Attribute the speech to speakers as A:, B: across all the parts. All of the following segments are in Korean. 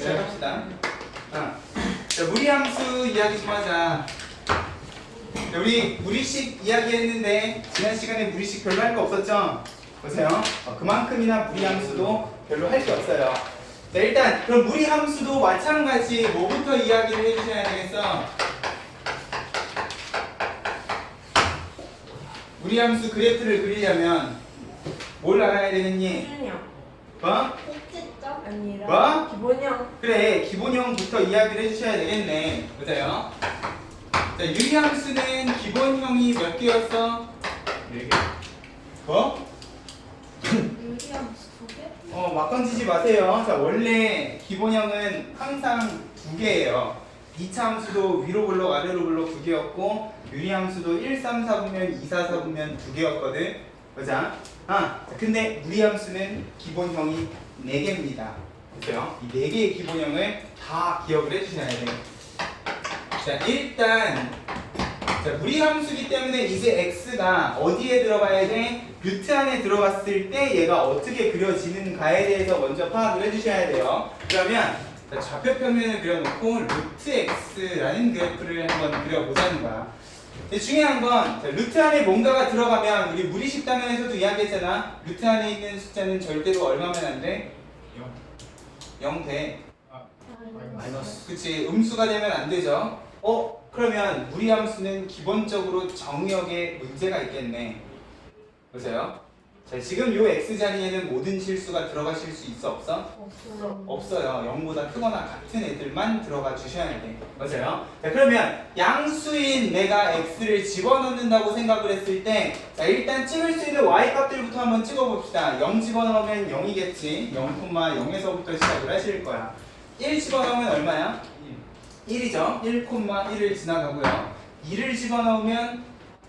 A: 시작합시다. 자, 무리함수 이야기 좀 하자. 우리 무리식 이야기했는데 지난 시간에 무리식 별로 할 거 없었죠? 보세요. 그만큼이나 무리함수도 별로 할 게 없어요. 자, 일단 그럼 무리함수도 마찬가지 뭐부터 이야기를 해주셔야 되겠어? 무리함수 그래프를 그리려면 뭘 알아야 되겠니?
B: 기준형.
A: 뭐?
B: 꼭지점? 아니라
A: 뭐?
B: 기본형.
A: 그래, 기본형부터 이야기를 해주셔야 되겠네. 맞아요. 자, 유리함수는 기본형이 몇 개였어? 4개. 뭐?
B: 유리함수 2개?
A: 막 던지지 마세요. 자, 원래 기본형은 항상 2개예요. 2차 함수도 위로 블록, 아래로 블록 2개였고, 유리함수도 1, 3, 4분면, 2, 4, 4분면 2개였거든. 보자. 근데 무리함수는 기본형이 4개입니다. 보세요. 이 4개의 기본형을 다 기억을 해주셔야 돼요. 자, 일단 자, 무리함수기 때문에 이제 x가 어디에 들어가야 돼? 루트 안에 들어갔을 때 얘가 어떻게 그려지는가에 대해서 먼저 파악을 해주셔야 돼요. 그러면 자, 좌표평면을 그려놓고 루트 x라는 그래프를 한번 그려보자는 거야. 근데 중요한 건 자, 루트 안에 뭔가가 들어가면 우리 무리식 단원에서도 이야기했잖아. 루트 안에 있는 숫자는 절대로 얼마면 안 돼? 0 돼.
C: 마이너스.
A: 그치, 음수가 되면 안 되죠. 그러면 무리함수는 기본적으로 정역에 문제가 있겠네. 보세요. 자, 지금 요 x 자리에는 모든 실수가 들어가실 수 있어 없어?
B: 없어.
A: 없어요. 0보다 크거나 같은 애들만 들어가 주셔야 돼. 맞아요. 자, 그러면 양수인 내가 x를 집어넣는다고 생각을 했을 때, 자, 일단 찍을 수 있는 y 값들부터 한번 찍어봅시다. 0 집어넣으면 0이겠지. 0,0에서부터 시작을 하실 거야. 1 집어넣으면 얼마야? 1이죠. 1,1을 지나가고요. 2를 집어넣으면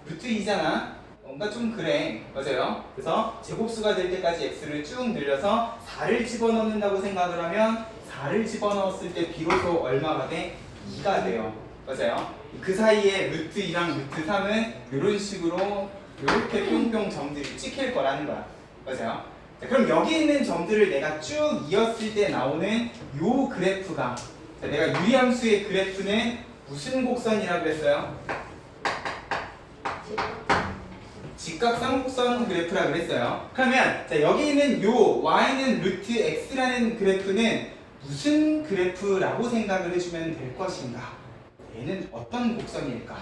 A: 루트 2잖아. 뭔가 좀 그래. 맞아요. 그래서 제곱수가 될 때까지 x를 쭉 늘려서 4를 집어넣는다고 생각을 하면 4를 집어넣었을 때 비로소 얼마가 돼? 2가 돼요. 맞아요. 그 사이에 루트 2랑 루트 3은 이런 식으로 이렇게 뿅뿅 점들이 찍힐 거라는 거야. 맞아요. 자, 그럼 여기 있는 점들을 내가 쭉 이었을 때 나오는 요 그래프가, 자, 내가 유리함수의 그래프는 무슨 곡선이라고 했어요? 직각쌍곡선 그래프라고 그랬어요. 그러면 자, 여기 있는 요 y는 루트 x라는 그래프는 무슨 그래프라고 생각을 해주면 될 것인가? 얘는 어떤 곡선일까?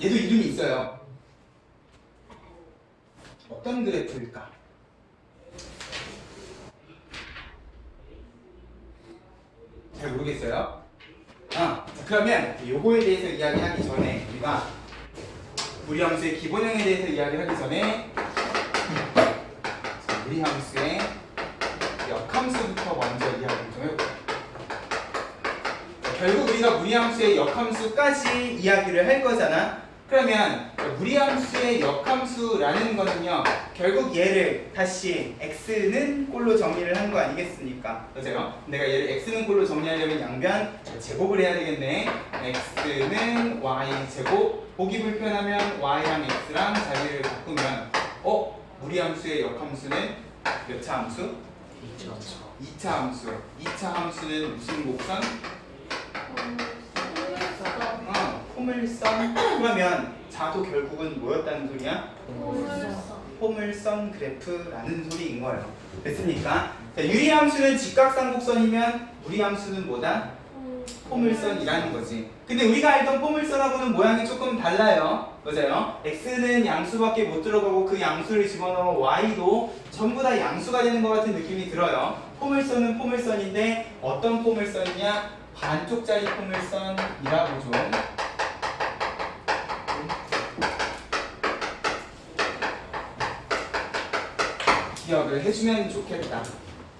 A: 얘도 이름이 있어요. 어떤 그래프일까? 잘 모르겠어요. 자, 그러면 요거에 대해서 이야기하기 전에 우리가 무리함수의 기본형에 대해서 이야기하기 전에 자, 무리함수의 역함수부터 먼저 이야기를 좀 해볼게요. 결국 우리가 무리함수의 역함수까지 이야기를 할 거잖아. 그러면 무리함수의 역함수라는 거는요, 결국 얘를 다시 x는 꼴로 정리를 한 거 아니겠습니까? 맞아요? 내가 얘를 x는 꼴로 정리하려면 양변 제곱을 해야 되겠네. x는 y 제곱, 보기 불편하면 y랑 x랑 자리를 바꾸면 무리함수의 역함수는 몇 차 함수? 2차 함수. 2차 함수는 무슨 곡선? 포물선. 그러면 자도 결국은 뭐였다는 소리야? 포물선 그래프라는 소리인 거예요. 됐습니까? 자, 유리함수는 직각쌍곡선이면 무리함수는 뭐다? 포물선이라는 거지. 근데 우리가 알던 포물선하고는 모양이 조금 달라요. 맞아요? x는 양수밖에 못 들어가고 그 양수를 집어넣어 y도 전부 다 양수가 되는 것 같은 느낌이 들어요. 포물선은 포물선인데 어떤 포물선이냐? 반쪽짜리 포물선이라고 좀 기억을 해주면 좋겠다.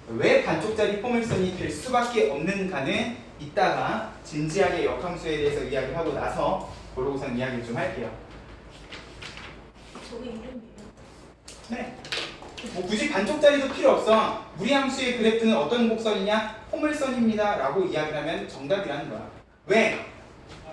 A: 왜 반쪽짜리 포물선이 될 수밖에 없는가는 이따가 진지하게 역함수에 대해서 이야기하고 나서 그러고선 이야기를 좀 할게요.
B: 저게 이름이에요?
A: 네. 뭐 굳이 반쪽짜리도 필요 없어. 무리함수의 그래프는 어떤 곡선이냐? 포물선입니다 라고 이야기를 하면 정답이라는 거야. 왜?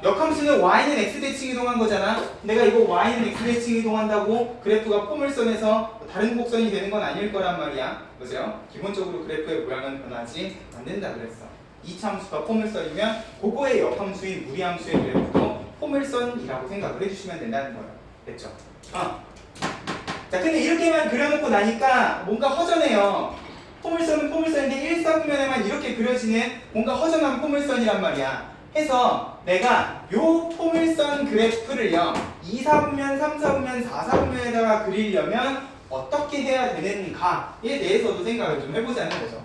A: 역함수는 y는 x 대칭 이동한 거잖아. 내가 이거 y는 x 대칭 이동한다고 그래프가 포물선에서 다른 곡선이 되는 건 아닐 거란 말이야. 그죠? 기본적으로 그래프의 모양은 변하지 않는다 그랬어. 이차함수가 포물선이면 그거의 역함수인 무리함수의 그래프도 포물선이라고 생각을 해주시면 된다는 거야. 됐죠? 자, 근데 이렇게만 그려놓고 나니까 뭔가 허전해요. 포물선은 포물선인데 1사분면에만 이렇게 그려지는 뭔가 허전한 포물선이란 말이야. 해서 내가 요 포물선 그래프를요 2사분면, 3사분면, 4사분면에다가 그리려면 어떻게 해야 되는가에 대해서도 생각을 좀 해보자는 거죠.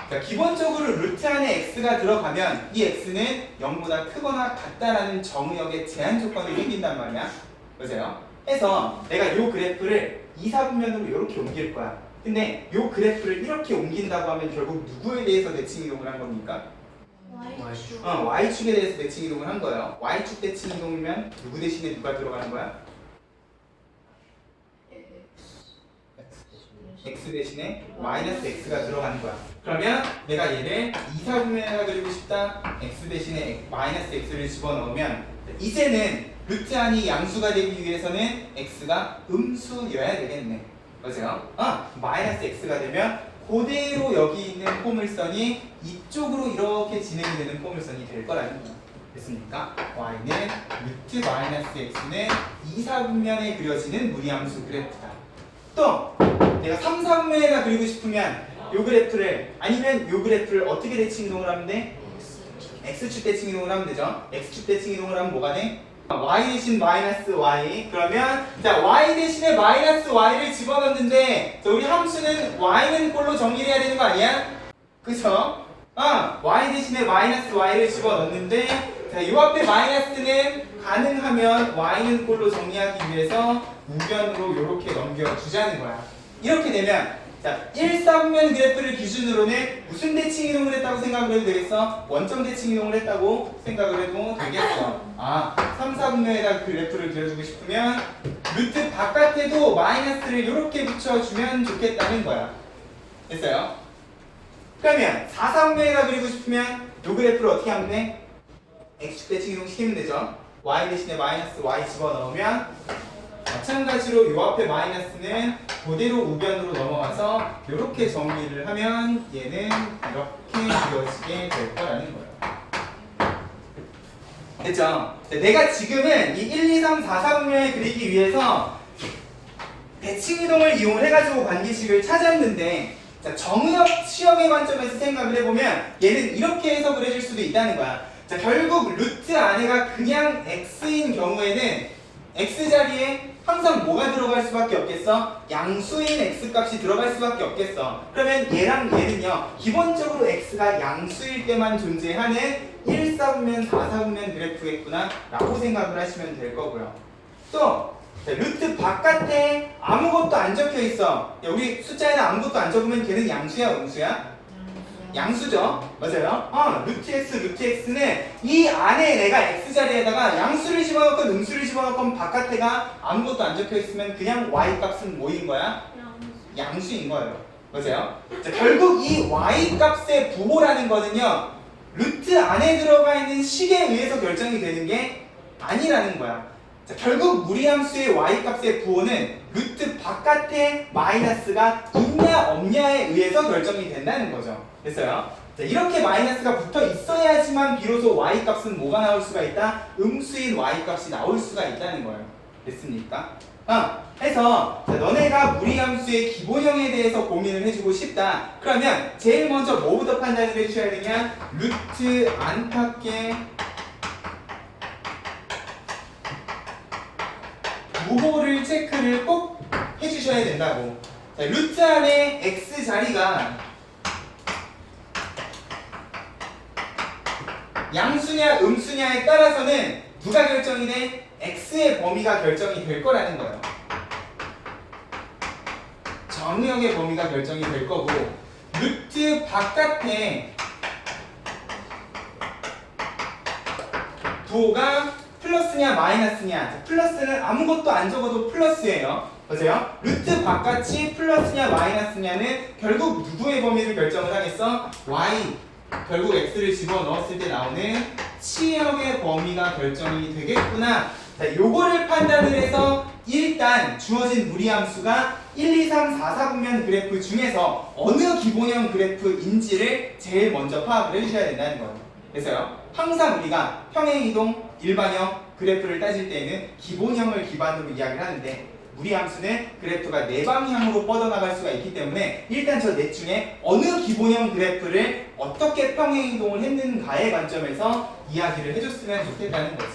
A: 그러니까 기본적으로 루트 안에 x가 들어가면 이 x는 0보다 크거나 같다라는 정의역의 제한 조건이 생긴단 말이야. 그죠? 해서 내가 요 그래프를 2사분면으로 이렇게 옮길 거야. 근데 요 그래프를 이렇게 옮긴다고 하면 결국 누구에 대해서 대칭 이동을 한 겁니까?
B: Y축.
A: y축에 대해서 대칭 이동을 한 거예요. y축 대칭 이동이면 누구 대신에 누가 들어가는 거야? x 대신에 마이너스 x가 들어가는 거야. 그러면 내가 얘를 2사분면에다 그리고 싶다. x 대신에 마이너스 x를 집어넣으면 이제는 루트 안이 양수가 되기 위해서는 x가 음수여야 되겠네. 맞아요? 마이너스 x가 되면 그대로 여기 있는 포물선이 이쪽으로 이렇게 진행이 되는 포물선이 될 거라는 거야. 됐습니까? y는 루트 마이너스 x는 2사분면에 그려지는 무리함수 그래프다. 또 내가 3사분면에다 그리고 싶으면 요 그래프를 아니면 요 그래프를 어떻게 대칭 이동을 하면 돼? x축 대칭 이동을 하면 되죠. x축 대칭 이동을 하면 뭐가 돼? y 대신 마이너스 y. 그러면 자 y 대신에 마이너스 y를 집어넣는데 자, 우리 함수는 y는 꼴로 정리를 해야 되는 거 아니야? 그쵸? y 대신에 마이너스 y를 집어넣는데 자, 요 앞에 마이너스는 가능하면 y는 꼴로 정리하기 위해서 우변으로 이렇게 넘겨주자는 거야. 이렇게 되면 자, 1사분면 그래프를 기준으로는 무슨 대칭 이동을 했다고 생각을 해도 되겠어? 원점 대칭 이동을 했다고 생각을 해도 되겠어. 3사분면에다 그래프를 그려주고 싶으면 루트 바깥에도 마이너스를 이렇게 붙여주면 좋겠다는 거야. 됐어요? 그러면 4사분면에다 그리고 싶으면 요 그래프를 어떻게 하면 돼? x축 대칭 이동 시키면 되죠. y 대신에 마이너스 y 집어넣으면 마찬가지로 요 앞에 마이너스는 그대로 우변으로 넘어가서 이렇게 정리를 하면 얘는 이렇게 그려지게 될 거라는 거예요. 됐죠? 내가 지금은 이 1, 2, 3, 4, 4분면을 그리기 위해서 대칭 이동을 이용을 해가지고 관계식을 찾았는데 자, 정의역 시험의 관점에서 생각을 해보면 얘는 이렇게 해석을 해줄 수도 있다는 거야. 자, 결국 루트 안에가 그냥 x인 경우에는 x 자리에 항상 뭐가 들어갈 수밖에 없겠어? 양수인 x 값이 들어갈 수밖에 없겠어. 그러면 얘랑 얘는요 기본적으로 x가 양수일 때만 존재하는 1사분면 4사분면 그래프겠구나 라고 생각을 하시면 될 거고요. 또 자, 루트 바깥에 아무것도 안 적혀 있어. 야, 우리 숫자에는 아무것도 안 적으면 걔는 양수야 음수야? 양수죠? 맞아요? 루트 x는 이 안에 내가 x자리에다가 양수를 집어넣건 음수를 집어넣건 바깥에가 아무것도 안 적혀 있으면 그냥 y 값은 뭐인 거야? 양수인 거예요. 맞아요? 자, 결국 이 y 값의 부호라는 거는요 루트 안에 들어가 있는 식에 의해서 결정이 되는 게 아니라는 거야. 자, 결국 무리함수의 y값의 부호는 루트 바깥에 마이너스가 있냐 없냐에 의해서 결정이 된다는 거죠. 됐어요? 자, 이렇게 마이너스가 붙어 있어야지만 비로소 y값은 뭐가 나올 수가 있다? 음수인 y값이 나올 수가 있다는 거예요. 됐습니까? 해서 자, 너네가 무리함수의 기본형에 대해서 고민을 해주고 싶다. 그러면 제일 먼저 뭐부터 판단을 해주셔야 되냐? 루트 안팎의 부호를 체크를 꼭 해주셔야 된다고. 자, 루트 안에 x 자리가 양수냐 음수냐에 따라서는 누가 결정이 돼? x의 범위가 결정이 될 거라는 거예요. 정의역의 범위가 결정이 될 거고 루트 바깥에 부호가 플러스냐 마이너스냐. 자, 플러스는 아무것도 안 적어도 플러스예요. 맞아요? 루트 바깥이 플러스냐 마이너스냐는 결국 누구의 범위를 결정을 하겠어? y 결국 x를 집어넣었을 때 나오는 합치역의 범위가 결정이 되겠구나. 자, 요거를 판단을 해서 일단 주어진 무리함수가 1, 2, 3, 4, 4분면 그래프 중에서 어느 기본형 그래프인지를 제일 먼저 파악을 해주셔야 된다는 거예요. 그래서요, 항상 우리가 평행이동, 일반형 그래프를 따질 때에는 기본형을 기반으로 이야기를 하는데 무리함수는 그래프가 네 방향으로 뻗어나갈 수가 있기 때문에 일단 저 넷 중에 어느 기본형 그래프를 어떻게 평행이동을 했는가의 관점에서 이야기를 해줬으면 좋겠다는 거지.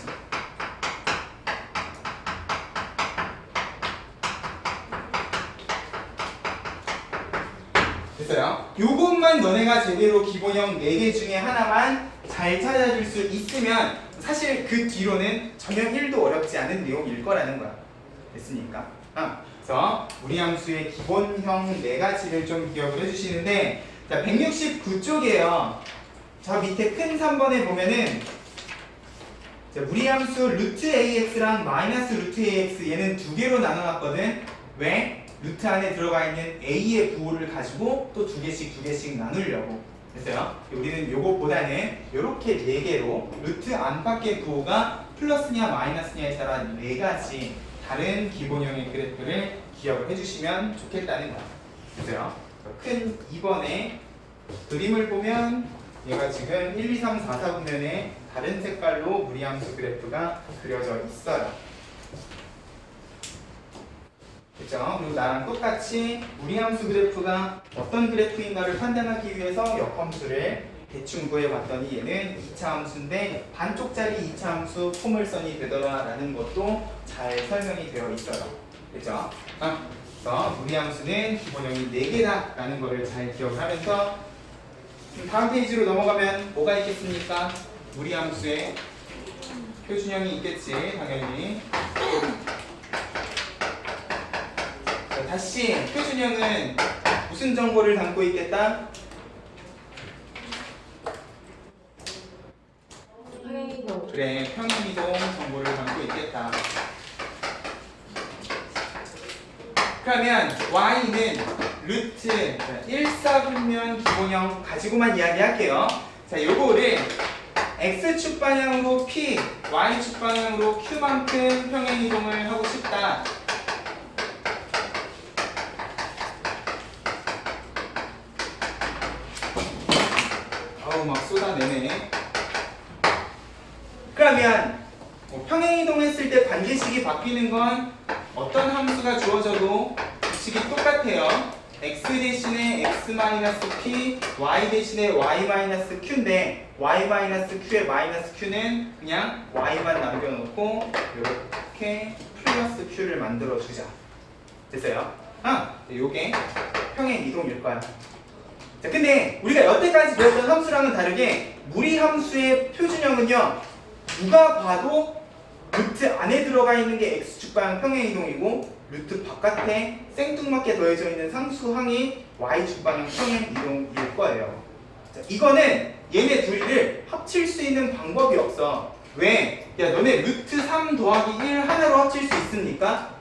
A: 됐어요? 요것만 너네가 제대로 기본형 4개 중에 하나만 잘 찾아줄 수 있으면 사실 그 뒤로는 전혀 1도 어렵지 않은 내용일 거라는 거야. 됐습니까? 그래서 무리함수의 기본형 4가지를 좀 기억을 해주시는데, 자, 169쪽이에요. 저 밑에 큰 3번에 보면은 자, 무리함수 루트 AX랑 마이너스 루트 AX 얘는 두 개로 나눠놨거든. 왜? 루트 안에 들어가 있는 A의 부호를 가지고 또 두 개씩 나누려고. 됐어요? 우리는 요것보다는 요렇게 4개로 루트 안팎의 부호가 플러스냐 마이너스냐에 따라 4가지 다른 기본형의 그래프를 기억을 해주시면 좋겠다는 거야. 됐어요? 큰 2번에 그림을 보면 얘가 지금 1, 2, 3, 4, 4분면에 다른 색깔로 무리함수 그래프가 그려져 있어요. 그렇죠? 그리고 나랑 똑같이 무리함수 그래프가 어떤 그래프인가를 판단하기 위해서 역함수를 대충 구해봤더니 얘는 2차 함수인데 반쪽짜리 2차 함수 포물선이 되더라라는 것도 잘 설명이 되어 있어요. 그렇죠? 그래서 무리함수는 기본형이 4개다 라는 거를 잘 기억을 하면서 다음 페이지로 넘어가면 뭐가 있겠습니까? 무리함수의 표준형이 있겠지, 당연히. 자, 다시 표준형은 무슨 정보를 담고 있겠다?
B: 평행이동.
A: 그래, 평행이동 정보를 담고 있겠다. 그러면 y는 루트 1사분면 기본형 가지고만 이야기할게요. 자, 요거를 x축 방향으로 p, y축 방향으로 q만큼 평행이동을 하고 싶다. 아우 막 쏟아내네. 그러면 평행이동했을 때 관계식이 바뀌는 건 어떤 함수가 주어져도 식이 똑같아요. x 대신에 x-p, y 대신에 y-q인데 y-q의 마이너스 q는 그냥 y만 남겨놓고 이렇게 플러스 q를 만들어주자. 됐어요? 요게 평행이동일 거야. 자, 근데 우리가 여태까지 배웠던 함수랑은 다르게 무리함수의 표준형은요, 누가 봐도 루트 안에 들어가 있는 게 x축 방향 평행이동이고 루트 바깥에 생뚱맞게 더해져 있는 상수항이 y축 방향 평행이동일 거예요. 자, 이거는 얘네 둘이를 합칠 수 있는 방법이 없어. 왜? 야, 너네 루트 3 더하기 1 하나로 합칠 수 있습니까?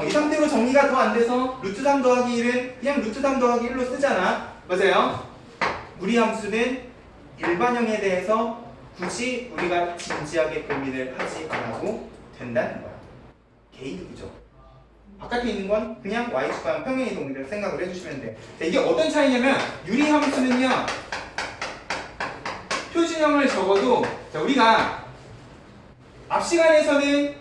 A: 이 상태로 정리가 더 안 돼서 루트 3 더하기 1은 그냥 루트 3 더하기 1로 쓰잖아. 맞아요? 무리함수는 일반형에 대해서 굳이 우리가 진지하게 고민을 하지 않아도 된다는 거야. 개이득이죠. 바깥에 있는 건 그냥 y축 방향 평행이동이라고 생각을 해주시면 돼. 자, 이게 어떤 차이냐면 유리함수는요, 표준형을 적어도 자, 우리가 앞 시간에서는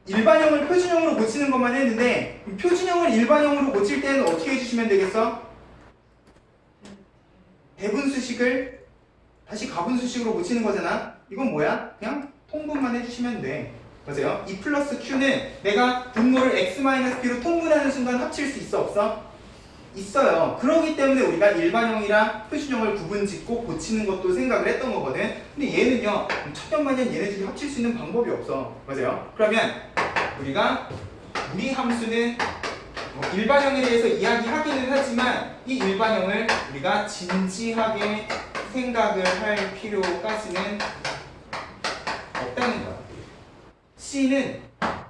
A: 일반형을 표준형으로 고치는 것만 했는데 표준형을 일반형으로 고칠 때는 어떻게 해주시면 되겠어? 대분수식을 다시 가분수식으로 고치는 거잖아. 이건 뭐야? 그냥 통분만 해주시면 돼. 맞아요? 이 플러스 q는 내가 분모를 x-p로 통분하는 순간 합칠 수 있어 없어? 있어요. 그러기 때문에 우리가 일반형이랑 표준형을 구분짓고 고치는 것도 생각을 했던 거거든. 근데 얘는요, 천년만년 얘네들이 합칠 수 있는 방법이 없어. 맞아요? 그러면 우리가 무리함수는 일반형에 대해서 이야기하기는 하지만 이 일반형을 우리가 진지하게 생각을 할 필요까지는 없다는 거야. C는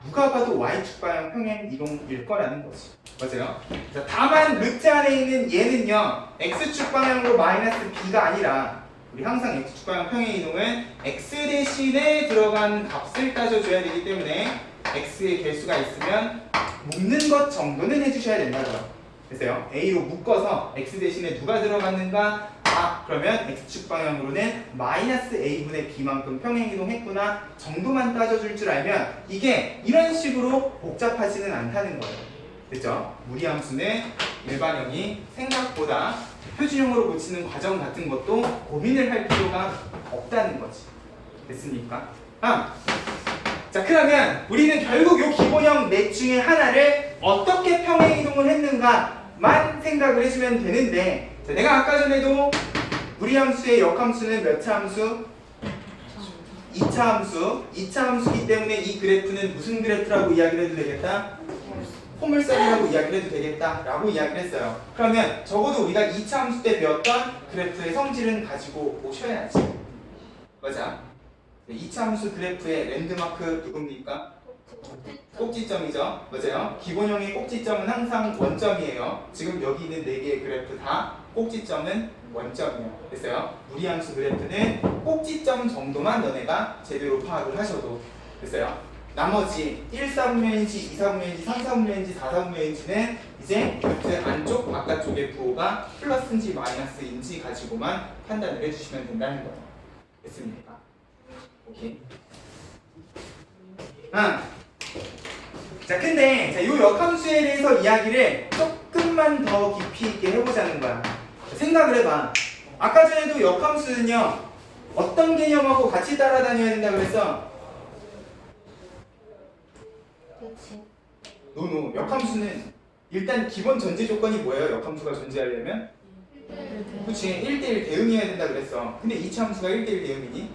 A: 누가 봐도 y축 방향 평행 이동일 거라는 거지. 맞아요? 자, 다만 루트 안에 있는 얘는요, x축 방향으로 마이너스 b가 아니라 우리 항상 x축 방향 평행이동은 x 대신에 들어간 값을 따져줘야 되기 때문에 x의 개수가 있으면 묶는 것 정도는 해주셔야 된다고요. 그래서요, a로 묶어서 x 대신에 누가 들어갔는가? 그러면 x축 방향으로는 마이너스 a분의 b만큼 평행이동 했구나 정도만 따져줄 줄 알면 이게 이런 식으로 복잡하지는 않다는 거예요. 됐죠? 무리함수는 일반형이 생각보다 표준형으로 고치는 과정 같은 것도 고민을 할 필요가 없다는 거지. 됐습니까? 자, 그러면 우리는 결국 이 기본형 넷 중에 하나를 어떻게 평행이동을 했는가만 생각을 해주면 되는데, 자, 내가 아까 전에도 무리함수의 역함수는 몇 차 함수? 2차 함수. 2차 함수이기 때문에 이 그래프는 무슨 그래프라고 이야기를 해도 되겠다? 포물선이라고 이야기를 해도 되겠다라고 이야기를 했어요. 그러면 적어도 우리가 2차 함수 때 배웠던 그래프의 성질은 가지고 오셔야지. 맞아? 2차 함수 그래프의 랜드마크 누굽니까? 꼭지점이죠. 맞아요? 기본형의 꼭지점은 항상 원점이에요. 지금 여기 있는 4개의 그래프 다 꼭지점은 원점이에요. 됐어요? 무리함수 그래프는 꼭지점 정도만 너네가 제대로 파악을 하셔도 됐어요? 나머지 1사분면인지 2사분면인지 3사분면인지 4사분면인지는 이제 루트 안쪽 바깥쪽의 부호가 플러스인지 마이너스인지 가지고만 판단을 해주시면 된다는 거예요. 됐습니까? 오케이. 자, 근데 자, 이 역함수에 대해서 이야기를 조금만 더 깊이 있게 해보자는 거야. 자, 생각을 해봐. 아까 전에도 역함수는요, 어떤 개념하고 같이 따라다녀야 된다 그랬어? 노노. 역함수는 일단 기본 전제 조건이 뭐예요? 역함수가 존재하려면? 그치, 1대1 대응해야 된다 그랬어. 근데 2차 함수가 1대1 대응이니?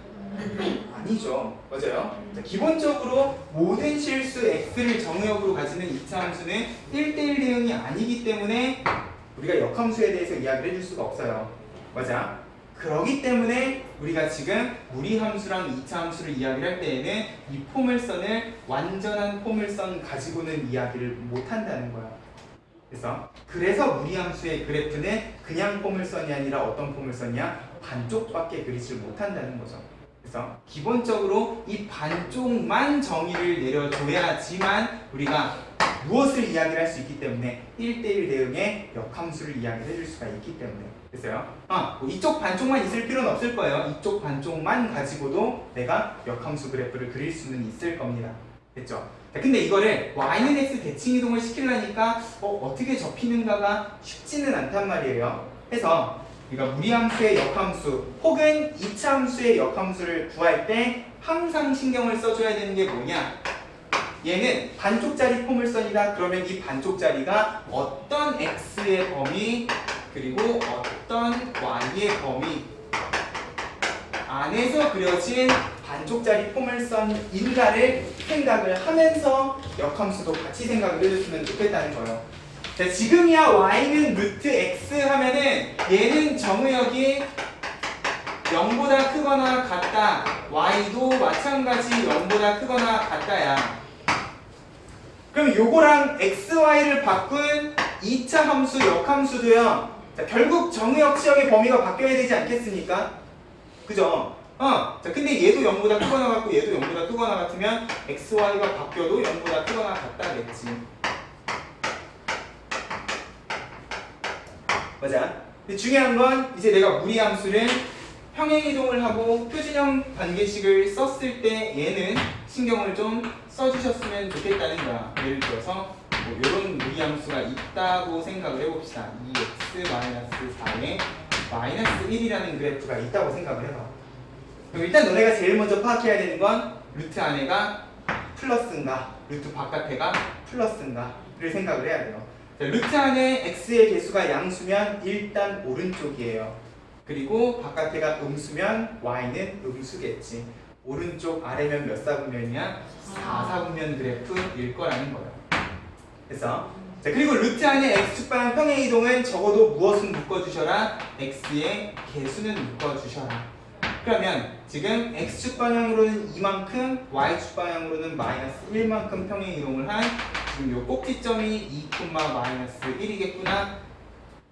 A: 아니죠. 맞아요. 자, 기본적으로 모든 실수 x를 정의역으로 가지는 2차 함수는 1대1 대응이 아니기 때문에 우리가 역함수에 대해서 이야기를 해줄 수가 없어요. 맞아? 그러기 때문에 우리가 지금 무리함수랑 2차 함수를 이야기를 할 때에는 이 포물선을 완전한 포물선 가지고는 이야기를 못한다는 거야. 그래서 무리함수의 그래프는 그냥 포물선이 아니라 어떤 포물선이야? 반쪽밖에 그리지 못한다는 거죠. 그래서 기본적으로 이 반쪽만 정의를 내려줘야지만 우리가 무엇을 이야기를 할 수 있기 때문에 1대1 대응의 역함수를 이야기를 해줄 수가 있기 때문에. 됐어요? 뭐 이쪽 반쪽만 있을 필요는 없을 거예요. 이쪽 반쪽만 가지고도 내가 역함수 그래프를 그릴 수는 있을 겁니다. 됐죠? 자, 근데 이거를 y는 x 대칭 이동을 시키려니까 어떻게 접히는가가 쉽지는 않단 말이에요. 해서 우리가 무리함수의 역함수 혹은 2차 함수의 역함수를 구할 때 항상 신경을 써줘야 되는 게 뭐냐? 얘는 반쪽짜리 포물선이다. 그러면 이 반쪽짜리가 어떤 x의 범위 그리고 어떤 y의 범위 안에서 그려진 반쪽짜리 포물선인가를 생각을 하면서 역함수도 같이 생각을 해줬으면 좋겠다는 거예요. 자, 지금이야 y는 루트 x 하면은 얘는 정의역이 0보다 크거나 같다. y도 마찬가지 0보다 크거나 같다야. 그럼 요거랑 xy를 바꾼 2차 함수 역함수도요. 자, 결국 정의역 시역의 범위가 바뀌어야 되지 않겠습니까? 그죠? 자, 근데 얘도 0보다 크거나 같고 얘도 0보다 크거나 같으면 xy가 바뀌어도 0보다 크거나 같다겠지. 맞아. 근데 중요한 건 이제 내가 무리함수를 평행이동을 하고 표준형 관계식을 썼을 때 얘는 신경을 좀 써주셨으면 좋겠다는 거야. 예를 들어서 뭐 이런 무리함수가 있다고 생각을 해봅시다. 2x-4에 -1이라는 그래프가 있다고 생각을 해봐. 그럼 일단 너네가 제일 먼저 파악해야 되는 건 루트 안에가 플러스인가 루트 바깥에가 플러스인가를 생각을 해야 돼요. 자, 루트 안에 x의 개수가 양수면 일단 오른쪽이에요. 그리고 바깥에가 음수면 y는 음수겠지. 오른쪽 아래면 몇 사분면이야? 4사분면 그래프일 거라는 거예요. 그래서 자, 그리고 루트 안에 x축 방향 평행이동은 적어도 무엇은 묶어주셔라? x의 개수는 묶어주셔라. 그러면 지금 x축 방향으로는 이만큼, y축 방향으로는 -1만큼 평행이동을 한 지금 요 꼭지점이 2, -1이겠구나.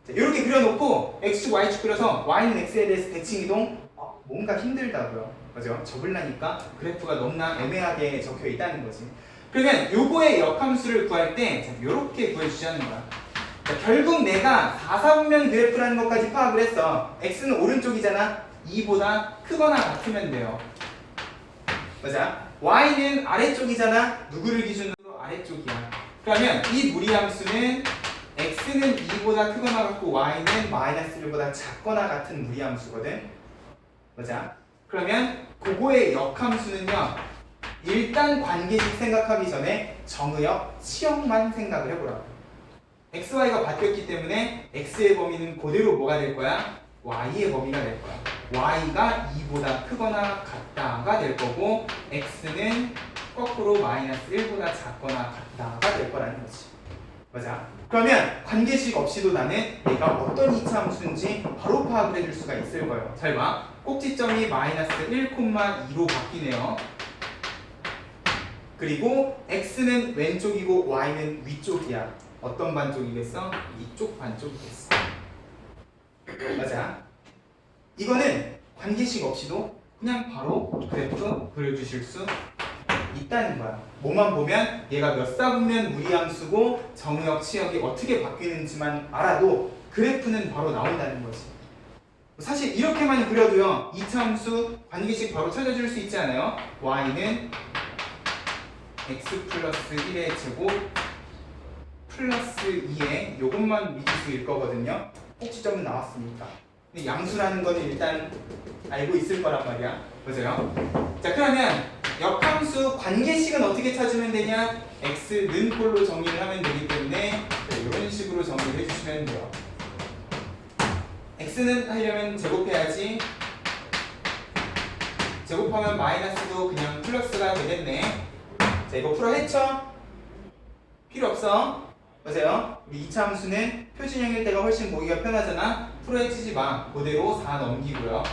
A: 이렇게 그려놓고 x축, y축 그려서 y는 x에 대해서 대칭이동 뭔가 힘들다고요. 그죠? 적으려니까 그래프가 너무나 애매하게 적혀 있다는 거지. 그러면 요거의 역함수를 구할 때 이렇게 구해주자는 거야. 자, 결국 내가 4사분면 그래프라는 것까지 파악을 했어. x는 오른쪽이잖아. 2보다 크거나 같으면 돼요. 맞아? y는 아래쪽이잖아. 누구를 기준으로 아래쪽이야. 그러면 이 무리함수는 x는 2보다 크거나 같고 y는 마이너스 1보다 작거나 같은 무리함수거든. 맞아? 그러면 그거의 역함수는요. 일단 관계식 생각하기 전에 정의역, 치역만 생각을 해보라고. x, y가 바뀌었기 때문에 x의 범위는 그대로 뭐가 될 거야? y의 범위가 될 거야. y가 2보다 크거나 같다가 될 거고 x는 거꾸로 마이너스 1보다 작거나 같다가 될 거라는 거지. 맞아? 그러면 관계식 없이도 나는 얘가 어떤 이차 함수인지 바로 파악을 해줄 수가 있을 거예요. 잘 봐. 꼭지점이 마이너스 1,2로 바뀌네요. 그리고 x는 왼쪽이고 y는 위쪽이야. 어떤 반쪽이겠어? 이쪽 반쪽이겠어. 맞아? 이거는 관계식 없이도 그냥 바로 그래프 그려주실 수 있다는 거야. 뭐만 보면 얘가 몇 사분면 무리함수고 정의역, 치역이 어떻게 바뀌는지만 알아도 그래프는 바로 나온다는 거지. 사실 이렇게만 그려도요. 이차 함수 관계식 바로 찾아줄 수 있지 않아요? y는 x 플러스 1의 제곱 플러스 2의 요것만 미지수일 거거든요. 꼭지점은 나왔으니까. 근데 양수라는 거는 일단 알고 있을 거란 말이야. 맞아요? 자, 그러면 역함수 관계식은 어떻게 찾으면 되냐? x는 꼴로 정의를 하면 되기 때문에 이런 식으로 정의를 해주시면 돼요. x는 하려면 제곱해야지. 제곱하면 마이너스도 그냥 플러스가 되겠네. 자, 이거 풀어했죠? 필요 없어. 맞아요? 우리 2차 함수는 표준형일 때가 훨씬 보기가 편하잖아. 풀어헤치지 마. 그대로 4 넘기고요.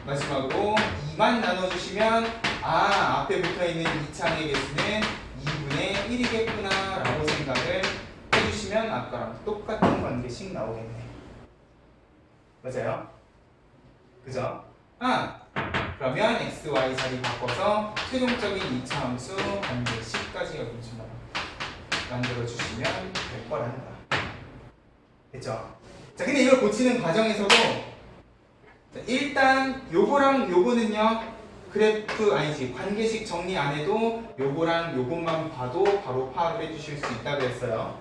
A: 마지막으로 2만 나눠주시면 앞에 붙어있는 2차의 개수는 2분의 1이겠구나 라고 생각을 해주시면 아까랑 똑같은 관계식 나오겠네. 맞아요? 그죠? 그러면 x, y 자리 바꿔서 최종적인 2차 함수 관계식까지 여기서 만들어주시면 될 거라는 거야. 됐죠? 자, 근데 이걸 고치는 과정에서도 일단 요거랑 요거는요 그래프 아니지 관계식 정리 안 해도 요거랑 요것만 봐도 바로 파악을 해주실 수 있다고 했어요.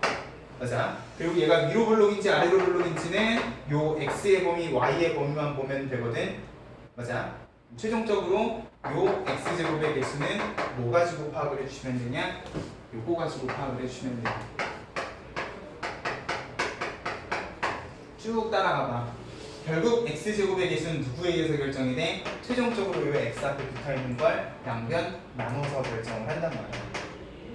A: 맞아. 그리고 얘가 위로 블록인지 아래로 블록인지는 요 x의 범위, y의 범위만 보면 되거든. 맞아. 최종적으로 요 x제곱의 개수는 뭐 가지고 파악을 해주시면 되냐? 요거 가지고 파악을 해주시면 돼. 쭉 따라가봐. 결국 x제곱의 개수는 누구에 의해서 결정이 돼? 최종적으로 요 x 앞에 붙어있는 걸 양변 나눠서 결정을 한단 말이야.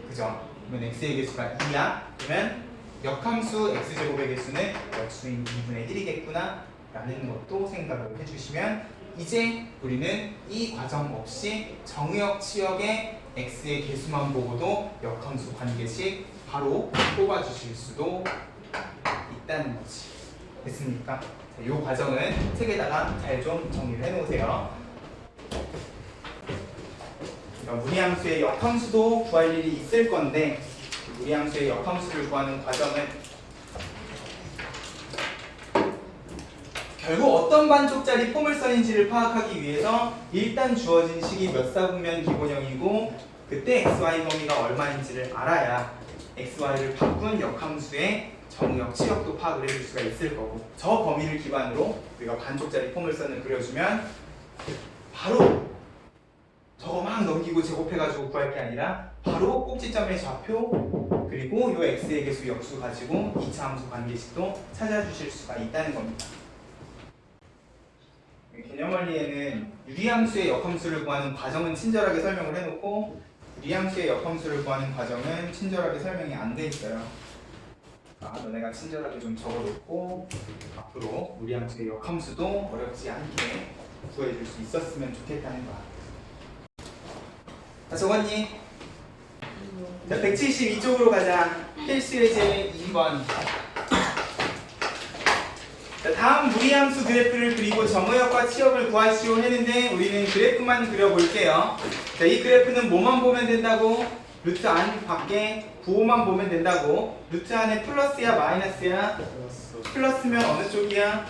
A: 그죠? 그러면 x의 개수가 2야. 그러면 역함수 x제곱의 개수는 역수인 2분의 1이겠구나 라는 것도 생각을 해주시면 이제 우리는 이 과정 없이 정의역, 치역의 x의 개수만 보고도 역함수 관계식 바로 뽑아주실 수도 있다는 거지. 됐습니까? 자, 이 과정은 책에다가 잘 좀 정리를 해놓으세요. 그러니까 무리함수의 역함수도 구할 일이 있을 건데 무리함수의 역함수를 구하는 과정은 결국 어떤 반쪽짜리 포물선인지를 파악하기 위해서 일단 주어진 식이 몇 사분면 기본형이고 그때 xy 범위가 얼마인지를 알아야 xy를 바꾼 역함수의 정의역, 치역도 파악을 해줄 수가 있을 거고 저 범위를 기반으로 우리가 반쪽짜리 포물선을 그려주면 바로 저거 막 넘기고 제곱해가지고 구할 게 아니라 바로 꼭지점의 좌표 그리고 요 x의 개수 역수 가지고 2차 함수 관계식도 찾아주실 수가 있다는 겁니다. 개념원리에는 유리함수의 역함수를 구하는 과정은 친절하게 설명을 해놓고 유리함수의 역함수를 구하는 과정은 친절하게 설명이 안 돼 있어요. 너네가 친절하게 좀 적어놓고 앞으로 유리함수의 역함수도 어렵지 않게 구해줄 수 있었으면 좋겠다는 거야. 자, 적었니? 자, 172쪽으로 가자. 필수 예제 2번. 자, 다음 무리함수 그래프를 그리고 점의역과 치역을 구하시오 했는데 우리는 그래프만 그려볼게요. 자, 이 그래프는 뭐만 보면 된다고? 루트 안 밖에 부호만 보면 된다고. 루트 안에 플러스야 마이너스야? 플러스면 어느 쪽이야?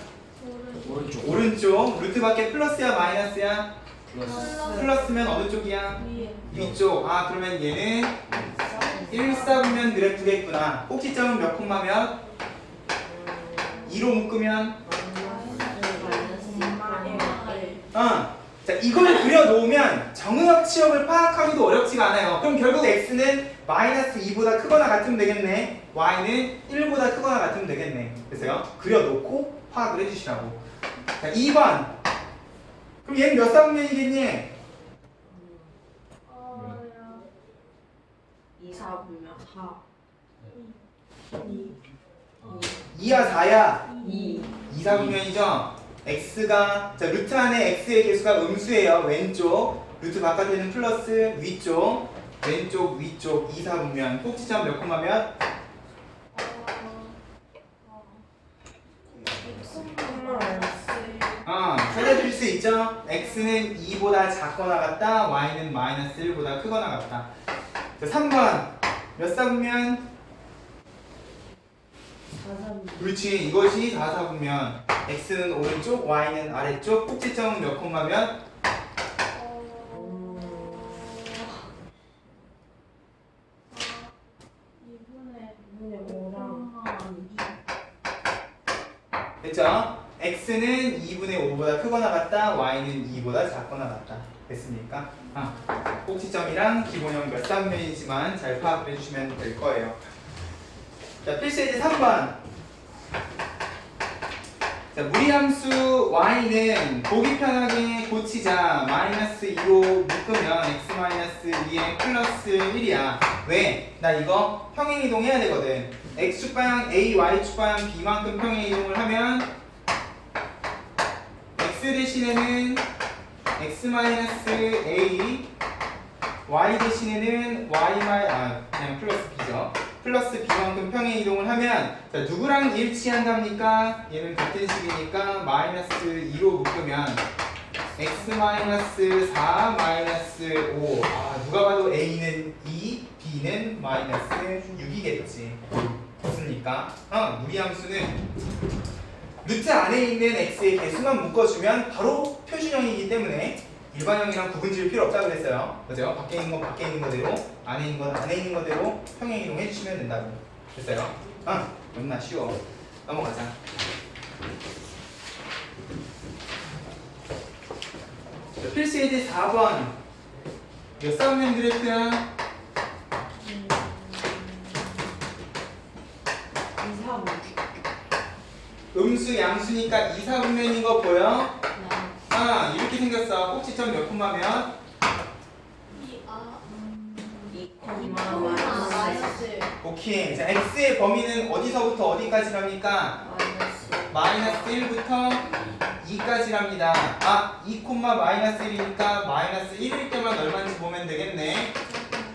C: 오른쪽.
A: 오른쪽. 루트 밖에 플러스야 마이너스야?
C: 플러스.
A: 플러스면 어느 쪽이야?
B: 위에.
A: 위쪽. 아 그러면 얘는 1사분면 그래프겠구나. 꼭지점은 몇 콤마면? 2로 묶으면? 자 이걸 그려놓으면 정의역 치역을 파악하기도 어렵지가 않아요. 그럼 결국 x는 마이너스 2보다 크거나 같으면 되겠네. y는 1보다 크거나 같으면 되겠네. 됐어요? 그려놓고 파악을 해주시라고. 자 2번. 그럼 얘는 몇 사분면이겠니?
B: 2사분면
A: 2야 4야?
B: 2.
A: 2사분면이죠? x가 자 루트 안에 x의 개수가 음수예요. 왼쪽 루트 바깥에는 플러스 위쪽 왼쪽 위쪽 2사분면 꼭지점 몇 콤마면? 찾아줄 수 있죠? x는 2보다 작거나 같다 y는 마이너스 1보다 크거나 같다. 자 3번 몇 사분면?
B: 4사분면.
A: 그렇지 이것이 4사분면 x는 오른쪽 y는 아래쪽 꼭지점은 몇 콤마면?
B: 2분의 5랑
A: 됐죠? x는 2분의 5보다 크거나 같다 y는 2보다 작거나 같다. 됐습니까? 꼭지점이랑 기본형 몇 사분면이지만 잘 파악을 해주시면 될 거예요. 자 필수예제 3번. 자 무리함수 y는 보기 편하게 고치자. 마이너스 2로 묶으면 x 마이너스 2에 플러스 1이야. 왜? 나 이거 평행이동 해야 되거든. x축방향 a, y축방향 b만큼 평행이동을 하면 x 대신에는 x 마이너스 a, y 대신에는 그냥 플러스 b죠. 플러스 b만큼 평행 이동을 하면 자, 누구랑 일치한답니까? 얘는 같은 식이니까 마이너스 2로 묶으면 x 마이너스 4 마이너스 5. 누가 봐도 a는 2, b는 마이너스 6이겠지. 됐습니까? 무리함수는 루트 안에 있는 x의 개수만 묶어주면 바로 표준형이기 때문에 일반형이랑 구분 지을 필요 없다고 그랬어요. 그죠? 밖에 있는 건 밖에 있는 거대로, 안에 있는 건 안에 있는 거대로 평행 이동 해주시면 된다고. 됐어요? 너무나 쉬워. 넘어가자. 필수예제 4번. 몇 사분면 그래프야?
B: 2사분면.
A: 음수 양수니까 2사분면인 거 보여? 이렇게 생겼어. 꼭지점 몇 콤마면?
B: 2,
C: 마이너스.
A: 오케이. 자, x의 범위는 어디서부터 어디까지랍니까? 마이너스 1부터 2까지랍니다. 2, 마이너스 1이니까 마이너스 1일 때만 얼마인지 보면 되겠네.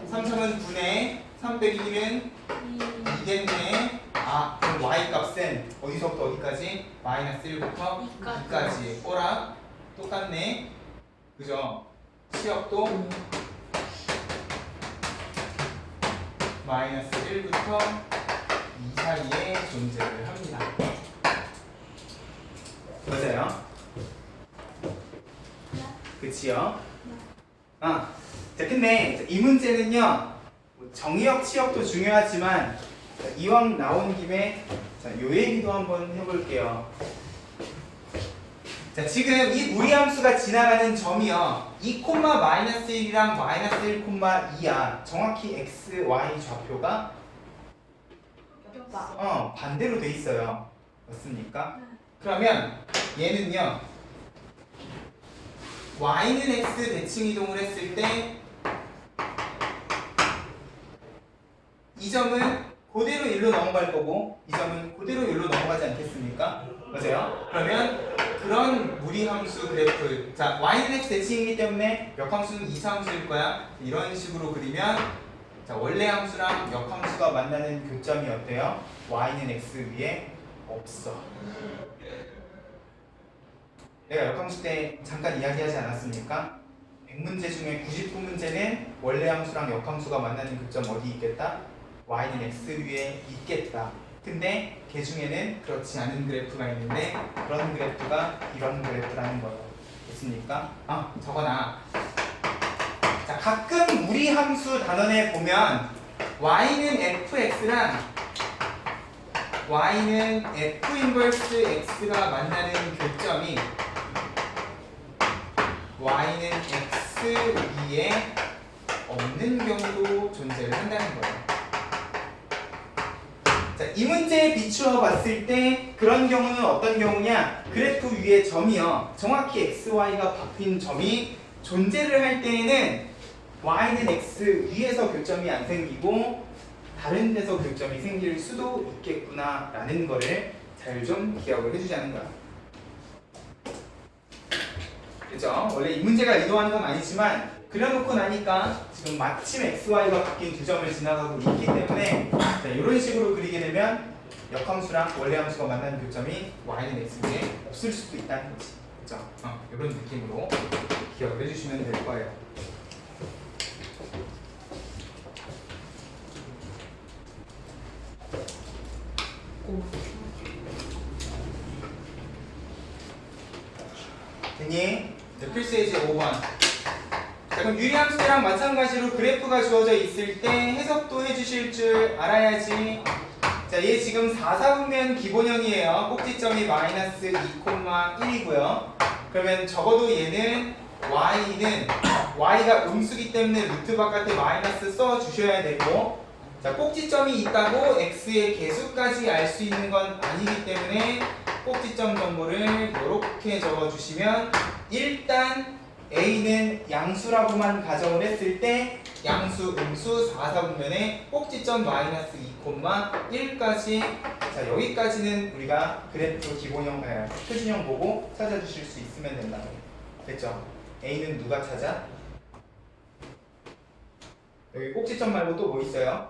A: 3, 3은 9네. 3 빼기 1은 2겠네. 그럼 y 값은 어디서부터 어디까지? 마이너스 1부터 2까지. 꼬라 똑같네. 그죠? 치역도 마이너스 1부터 2 사이에 존재를 합니다. 맞아요? 그치요? 자, 근데 이 문제는요, 정의역, 치역도 중요하지만 이왕 나온 김에 요 얘기도 한번 해볼게요. 자, 지금 이 무리함수가 지나가는 점이요 2, 마이너스 1이랑 마이너스 1, 2야. 정확히 x, y 좌표가 반대로 돼 있어요. 맞습니까? 그러면 얘는요 y는 x 대칭 이동을 했을 때 이 점은 그대로 1로 넘어갈 거고 이 점은 그대로 1로 넘어가지 않겠습니까? 맞아요? 그러면 그런 무리함수 그래프, 자 y는 x 대칭이기 때문에 역함수는 2차 함수일 거야. 이런 식으로 그리면 자 원래 함수랑 역함수가 만나는 교점이 어때요? y는 x 위에 없어. 내가 역함수 때 잠깐 이야기하지 않았습니까? 100문제 중에 99문제는 원래 함수랑 역함수가 만나는 교점 어디 있겠다? y는 x 위에 있겠다. 근데 그 중에는 그렇지 않은 그래프가 있는데 그런 그래프가 이런 그래프라는 거예요. 됐습니까? 적어놔. 자, 가끔 우리 함수 단원에 보면 y는 fx랑 y는 f 인버스 x가 만나는 교점이 y는 x 위에 없는 경우도 존재를 한다는 거예요. 자, 이 문제에 비추어 봤을 때 그런 경우는 어떤 경우냐? 그래프 위에 점이요. 정확히 x, y가 바뀐 점이 존재를 할 때에는 y는 x 위에서 교점이 안 생기고 다른 데서 교점이 생길 수도 있겠구나 라는 거를 잘 좀 기억을 해주자는 거야. 그죠? 원래 이 문제가 의도하는 건 아니지만 그려놓고 나니까 지금 마침 x, y가 바뀐 두 점을 지나가고 있기 때문에 자, 이런 식으로 그리게 되면 역함수랑 원래 함수가 만나는 교점이 y는 x 위에 없을 수도 있다는 거지. 그죠? 이런 느낌으로 기억을 해주시면 될 거예요. 됐니? 네, 필수예제 5번. 자, 그럼 유리함수 때랑 마찬가지로 그래프가 주어져 있을 때 해석도 해주실 줄 알아야지. 자, 얘 지금 4사분면 기본형이에요. 꼭지점이 마이너스 2,1이고요. 그러면 적어도 얘는 y는 y가 음수기 때문에 루트 바깥에 마이너스 써 주셔야 되고, 자, 꼭지점이 있다고 x의 개수까지 알 수 있는 건 아니기 때문에 꼭지점 정보를 이렇게 적어주시면 일단 a는 양수라고만 가정을 했을 때 양수, 음수, 4사분면에 꼭지점 마이너스 2,1까지 자, 여기까지는 우리가 그래프 기본형, 표준형 보고 찾아주실 수 있으면 된다. 됐죠? a는 누가 찾아? 여기 꼭지점 말고 또 뭐 있어요?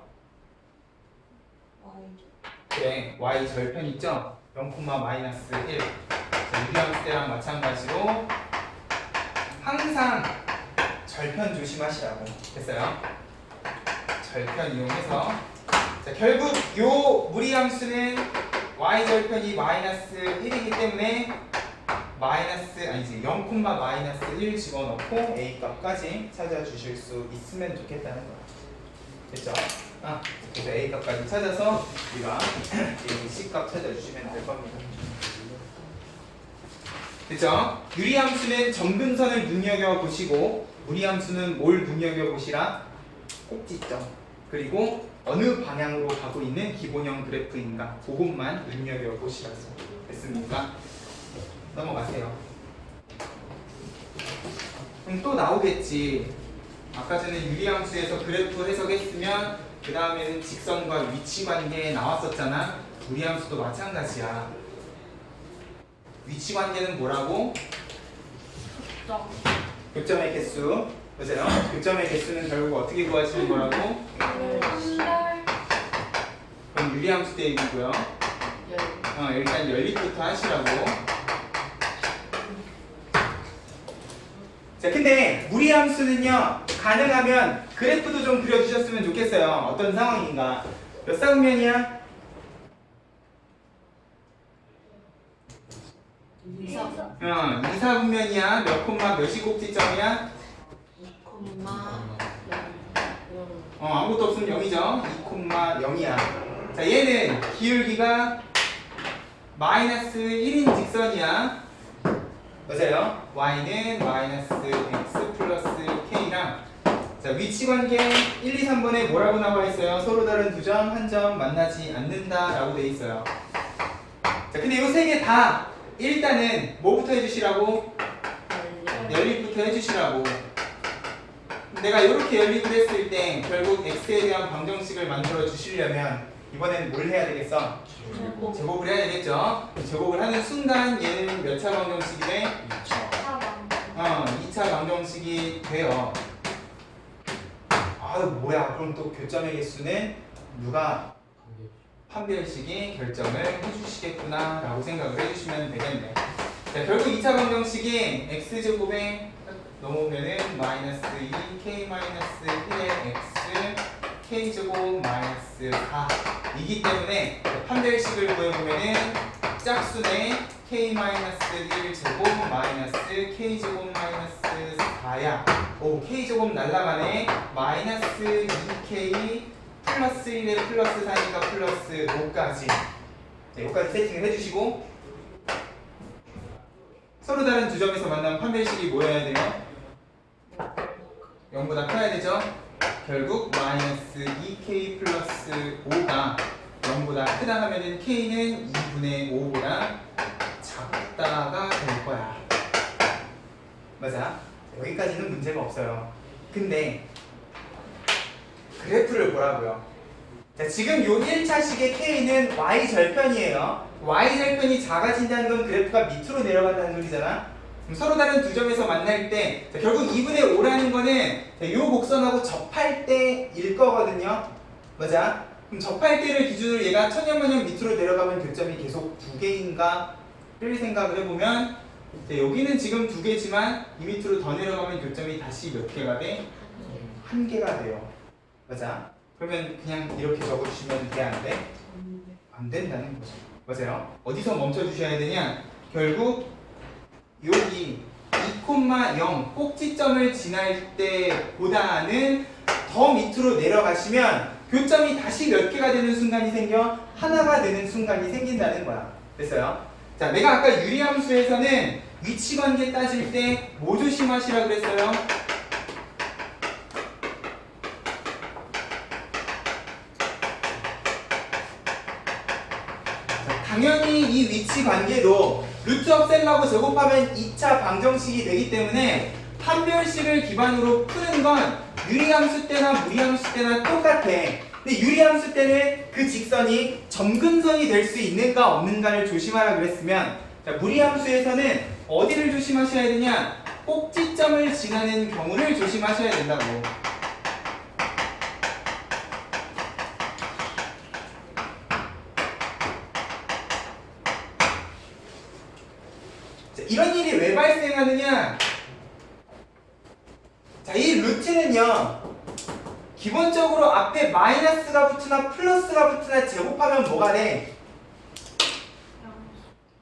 A: 그래, y 절편 있죠? 0, 마이너스 1. 자, 유리함수 때랑 마찬가지로 항상 절편 조심하시라고 됐어요. 절편 이용해서 자, 결국 요 무리함수는 y 절편이 마이너스 1이기 때문에 아니지 0, 마이너스 1 집어넣고 a 값까지 찾아주실 수 있으면 좋겠다는 거야. 됐죠? 그래서 a 값까지 찾아서 우리가 a c 값 찾아주시면 될 겁니다. 됐죠? 유리함수는 점근선을 눈여겨보시고 무리함수는 뭘 눈여겨보시라? 꼭지점. 그리고 어느 방향으로 가고 있는 기본형 그래프인가 그것만 눈여겨보시라고. 됐습니까? 넘어가세요. 그럼 또 나오겠지. 아까 전에 유리함수에서 그래프 해석했으면 그 다음에는 직선과 위치관계 나왔었잖아. 무리함수도 마찬가지야. 위치관계는 뭐라고? 교점의 개수. 맞아요? 교점의 개수는 결국 어떻게 구하시는 거라고? 그럼 유리함수 때 얘기고요. 일단 연립부터 하시라고. 자, 근데 무리함수는요, 가능하면 그래프도 좀 그려주셨으면 좋겠어요. 어떤 상황인가? 몇 사분면이야? 2사분면이야. 몇 콤마 몇이 꼭지점이야?
B: 2,0.
A: 아무것도 없으면 0이죠. 2,0이야. 자, 얘는 기울기가 마이너스 1인 직선이야. 맞아요. y는 마이너스 x 플러스 k랑 자, 위치관계 1, 2, 3번에 뭐라고 나와 있어요? 서로 다른 두 점, 한 점 만나지 않는다 라고 돼 있어요. 자, 근데 이 세 개 다 일단은 뭐부터 해주시라고? 연립부터 해주시라고. 내가 이렇게 연립을 했을 때 결국 x에 대한 방정식을 만들어 주시려면 이번에는 뭘 해야 되겠어? 제곱을 해야 되겠죠? 제곱을 하는 순간 얘는 몇 차 방정식이 돼? 2차 방정식이 돼요. 뭐야? 그럼 또 교점의 개수는 누가 판별식이 결정을 해주시겠구나 라고 생각을 해주시면 되겠네. 자, 자, 결국 2차 방정식이 x제곱에 넘어오면은 마이너스 2 k 마이너스 1의 x k제곱 마이너스 4이기 때문에 판별식을 구해보면은 짝수네 k 마이너스 1제곱 마이너스 k제곱 마이너스 4야. 오, k제곱 날라가네. 마이너스 2k 플러스 1에 플러스 4니까 플러스 5까지. 자, 여기까지 세팅을 해주시고 서로 다른 두 점에서 만난 판별식이 뭐여야 돼요? 0보다 커야 되죠? 결국 마이너스 2k 플러스 5가 0보다 크다 하면은 k는 2분의 5보다 작다가 될 거야. 맞아? 여기까지는 문제가 없어요. 근데 그래프를 보라고요. 자, 지금 요 1차식의 k는 y절편이에요. y절편이 작아진다는 건 그래프가 밑으로 내려간다는 소리잖아. 그럼 서로 다른 두 점에서 만날 때 자, 결국 2분의 5라는 거는 자, 요 곡선하고 접할 때일 거거든요. 맞아? 그럼 접할 때를 기준으로 얘가 천년만년 밑으로 내려가면 교점이 계속 두 개인가를 생각을 해보면 자, 여기는 지금 두 개지만 이 밑으로 더 내려가면 교점이 다시 몇 개가 돼? 한 개가 돼요. 맞아? 그러면 그냥 이렇게 적어주시면 돼? 안 돼? 안 된다는 거죠. 맞아요? 어디서 멈춰주셔야 되냐? 결국 여기 2,0 꼭지점을 지날 때보다는 더 밑으로 내려가시면 교점이 다시 몇 개가 되는 순간이 생겨? 하나가 되는 순간이 생긴다는 거야. 됐어요? 자, 내가 아까 유리함수에서는 위치관계 따질 때 뭐 조심하시라 그랬어요? 당연히 이 위치 관계도 루트 없앨라고 제곱하면 2차 방정식이 되기 때문에 판별식을 기반으로 푸는 건 유리함수 때나 무리함수 때나 똑같아. 근데 유리함수 때는 그 직선이 점근선이 될 수 있는가 없는가를 조심하라 그랬으면 자, 무리함수에서는 어디를 조심하셔야 되냐? 꼭지점을 지나는 경우를 조심하셔야 된다고. 이런 일이 왜 발생하느냐? 자, 이 루트는요, 기본적으로 앞에 마이너스가 붙으나 플러스가 붙으나 제곱하면 뭐가 돼?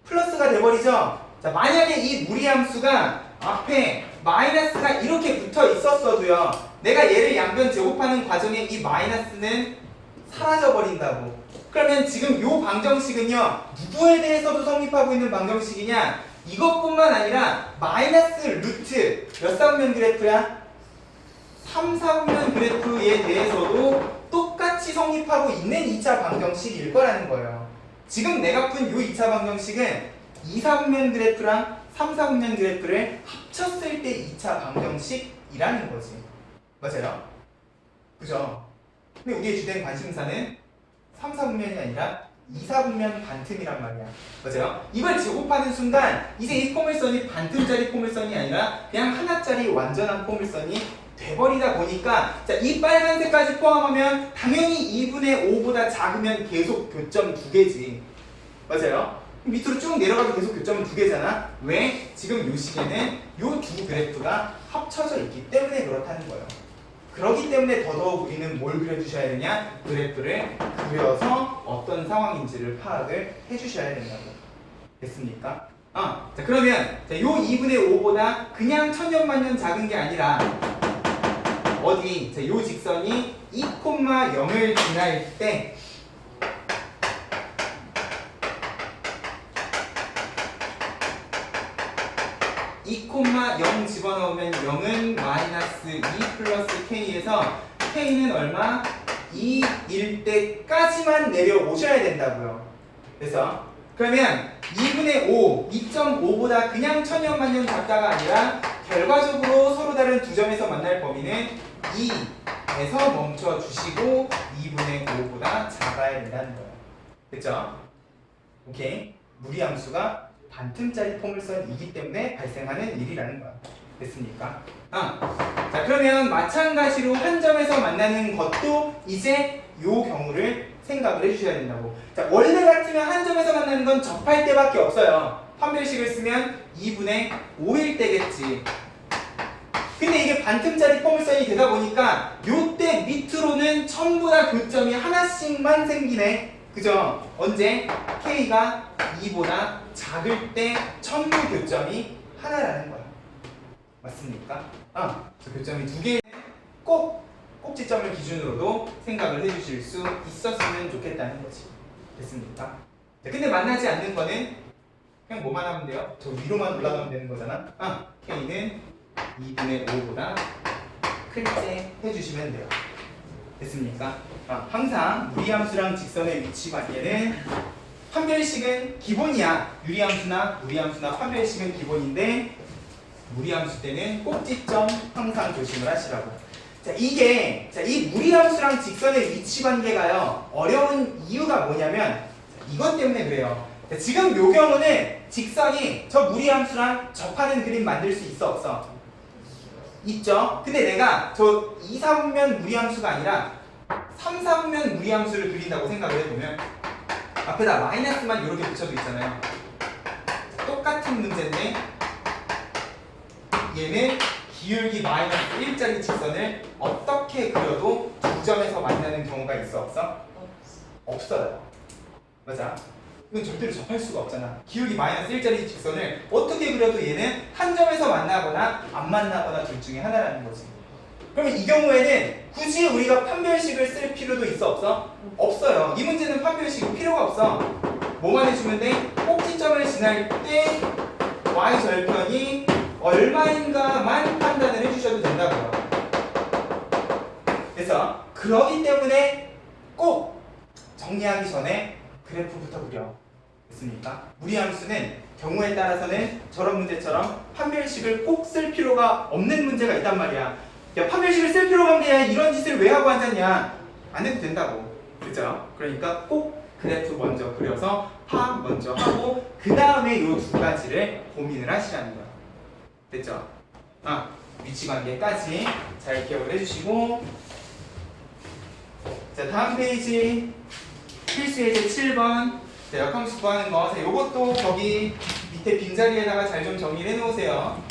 A: 플러스가 돼버리죠? 자, 만약에 이 무리함수가 앞에 마이너스가 이렇게 붙어 있었어도요, 내가 얘를 양변 제곱하는 과정에 이 마이너스는 사라져버린다고. 그러면 지금 요 방정식은요, 누구에 대해서도 성립하고 있는 방정식이냐? 이것뿐만 아니라 마이너스 루트 몇 사분면 그래프야? 3, 4분면 그래프에 대해서도 똑같이 성립하고 있는 2차 방정식일 거라는 거예요. 지금 내가 푼 요 2차 방정식은 2, 4분면 그래프랑 3, 4분면 그래프를 합쳤을 때 2차 방정식이라는 거지. 맞아요? 그죠? 근데 우리의 주된 관심사는 3, 4분면이 아니라 2, 4분면 반틈이란 말이야. 맞아요? 이걸 제곱하는 순간 이제 이 포물선이 반틈짜리 포물선이 아니라 그냥 하나짜리 완전한 포물선이 돼버리다 보니까 자, 이 빨간색까지 포함하면 당연히 2분의 5보다 작으면 계속 교점 두 개지. 맞아요? 밑으로 쭉 내려가도 계속 교점은 두 개잖아. 왜? 지금 요 시계는 요 두 그래프가 합쳐져 있기 때문에 그렇다는 거예요. 그렇기 때문에 더더욱 우리는 뭘 그려주셔야 되냐? 그래프를 그려서 어떤 상황인지를 파악을 해주셔야 된다고. 됐습니까? 자, 그러면 자, 요 2분의 5보다 그냥 천년만년 작은 게 아니라 어디? 자, 요 직선이 2,0을 지날 때 (2,0) 집어넣으면 0은 마이너스 2 플러스 k에서 k는 얼마? 2일 때까지만 내려오셔야 된다고요. 그래서 그러면 2분의 5, 2.5보다 그냥 천년만년 작다가 아니라 결과적으로 서로 다른 두 점에서 만날 범위는 2에서 멈춰주시고 2분의 5보다 작아야 된다는 거예요. 됐죠? 오케이? 무리함수가 반틈짜리 포물선이기 때문에 발생하는 일이라는 거야. 됐습니까? 자, 그러면 마찬가지로 한 점에서 만나는 것도 이제 요 경우를 생각을 해주셔야 된다고. 자, 원래 같으면 한 점에서 만나는 건 접할 때밖에 없어요. 판별식을 쓰면 2분의 5일 때겠지. 근데 이게 반틈짜리 포물선이 되다 보니까 요때 밑으로는 전부 다 교점이 하나씩만 생기네. 그죠? 언제? K가 2보다 작을 때 전부 교점이 하나라는 거야. 맞습니까? 저 교점이 두 개는 꼭 꼭지점을 기준으로도 생각을 해주실 수 있었으면 좋겠다는 거지. 됐습니까? 자, 근데 만나지 않는 거는 그냥 뭐만 하면 돼요? 저 위로만 올라가면 되는 거잖아. K는 2분의 5보다 클 때 해주시면 돼요. 됐습니까? 항상 무리함수랑 직선의 위치 관계는 판별식은 기본이야. 유리함수나 무리함수나 판별식은 기본인데 무리함수 때는 꼭지점 항상 조심을 하시라고. 자, 이 무리함수랑 직선의 위치 관계가요 어려운 이유가 뭐냐면 이것 때문에 그래요. 자, 지금 요 경우는 직선이 저 무리함수랑 접하는 그림 만들 수 있어 없어? 있죠. 근데 내가 저 2, 4분면 무리함수가 아니라 3, 4분면 무리함수를 그린다고 생각을 해보면 앞에다 마이너스만 이렇게 붙여도 있잖아요. 똑같은 문제인데 얘는 기울기 마이너스 1짜리 직선을 어떻게 그려도 두 점에서 만나는 경우가 있어 없어? 없어요. 맞아. 이건 절대로 접할 수가 없잖아. 기울기 마이너스 1짜리 직선을 어떻게 그려도 얘는 한 점에서 만나거나 안 만나거나 둘 중에 하나라는 거지. 그러면 이 경우에는 굳이 우리가 판별식을 쓸 필요도 있어 없어? 없어요. 이 문제는 판별식 필요가 없어. 뭐만 해주면 돼? 꼭지점을 지날 때 y절편이 얼마인가만 판단을 해주셔도 된다고요. 그래서 그러기 때문에 꼭 정리하기 전에 그래프부터 그려. 됐습니까? 무리함수는 경우에 따라서는 저런 문제처럼 판별식을 꼭 쓸 필요가 없는 문제가 있단 말이야. 야, 판별식을 쓸 필요가 없는 게 아니라 이런 짓을 왜 하고 앉았냐? 안 해도 된다고. 그죠? 그러니까 꼭 그래프 먼저 그려서 파악 먼저 하고 그 다음에 이 두 가지를 고민을 하시라는 거야. 됐죠? 위치관계까지 잘 기억을 해주시고 자, 다음 페이지 필수 예제 7번 자, 역함수 구하는 거. 자, 요것도 거기 밑에 빈자리에다가 잘 좀 정리를 해놓으세요.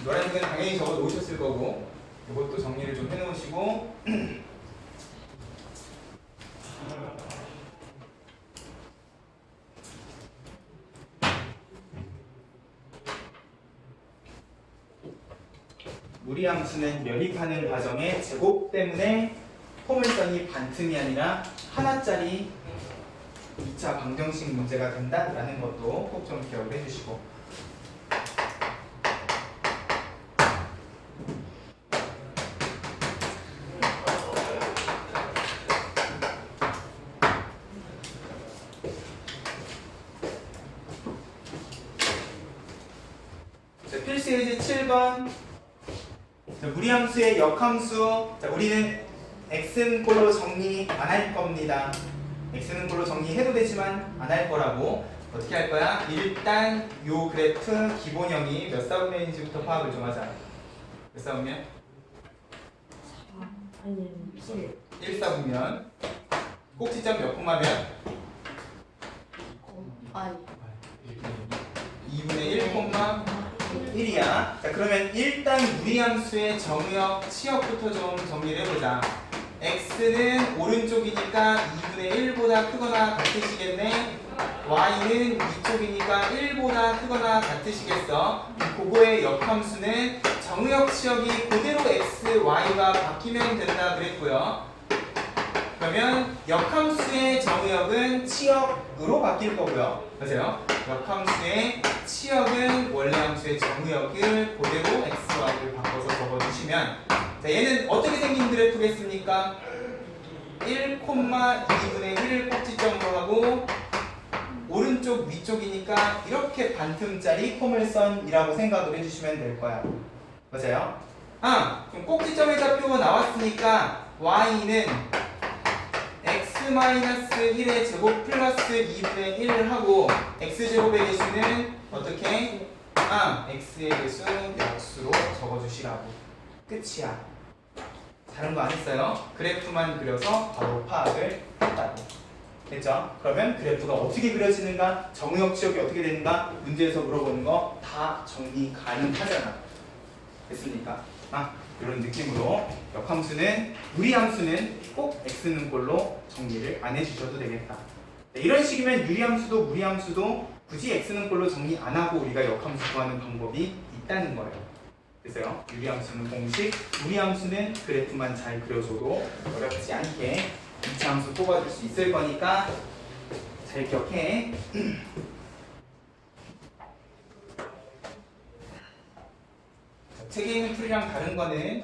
A: 노란색은 당연히 적어 놓으셨을 거고 요것도 정리를 좀 해놓으시고 무리함수는 연립하는 과정의 제곱 때문에 포물선이 반틈이 아니라 하나짜리 2차 방정식 문제가 된다라는 것도 꼭 좀 기억을 해주시고 자, 필수 예제 7번 자, 무리함수의 역함수 자, 우리는 x는 꼴로 정리 안 할 겁니다. x는 꼴로 정리해도 되지만 안 할 거라고 어떻게 할 거야? 일단 요 그래프 기본형이 몇 사분면인지부터 파악을 좀 하자. 몇 사분면? 1 4분면 꼭지점 몇 콤마면? 2분의 1 콤마 1이야. 자, 그러면 일단 무리함수의 정의역, 치역부터 좀 정리를 해보자. x는 오른쪽이니까 2분의 1보다 크거나 같으시겠네. y는 위쪽이니까 1보다 크거나 같으시겠어. 그거의 역함수는 정의역, 치역이 그대로 x, y가 바뀌면 된다 그랬고요. 그러면 역함수의 정의역은 치역으로 바뀔 거고요. 맞아요? 역함수의 치역은 원래 함수의 정의역을 그대로 x, y를 바꿔서 적어주시면 자, 얘는 어떻게 생긴 그래프겠습니까? 1, 2분의 1 꼭지점으로 하고 오른쪽 위쪽이니까 이렇게 반틈짜리 포물선이라고 생각을 해주시면 될 거야. 맞아요? 그럼 꼭지점의 좌표가 나왔으니까 y는 x-1의 제곱 플러스 2분의 1을 하고 x제곱의 개수는 어떻게? x의 개수 역수로 적어주시라고. 끝이야. 다른 거 안 했어요. 그래프만 그려서 바로 파악을 했다고. 됐죠? 그러면 그래프가 어떻게 그려지는가, 정의역 지역이 어떻게 되는가 문제에서 물어보는 거 다 정리 가능하잖아. 됐습니까? 이런 느낌으로 역함수는 무리함수는 꼭 x는 꼴로 정리를 안 해주셔도 되겠다. 네, 이런 식이면 유리함수도 무리함수도 굳이 x는 꼴로 정리 안 하고 우리가 역함수 구하는 방법이 있다는 거예요. 그래서요, 유리함수는 공식, 무리함수는 그래프만 잘 그려줘도 어렵지 않게 2차 함수 뽑아줄 수 있을 거니까 잘 기억해. 책에 있는 풀이랑 다른 거는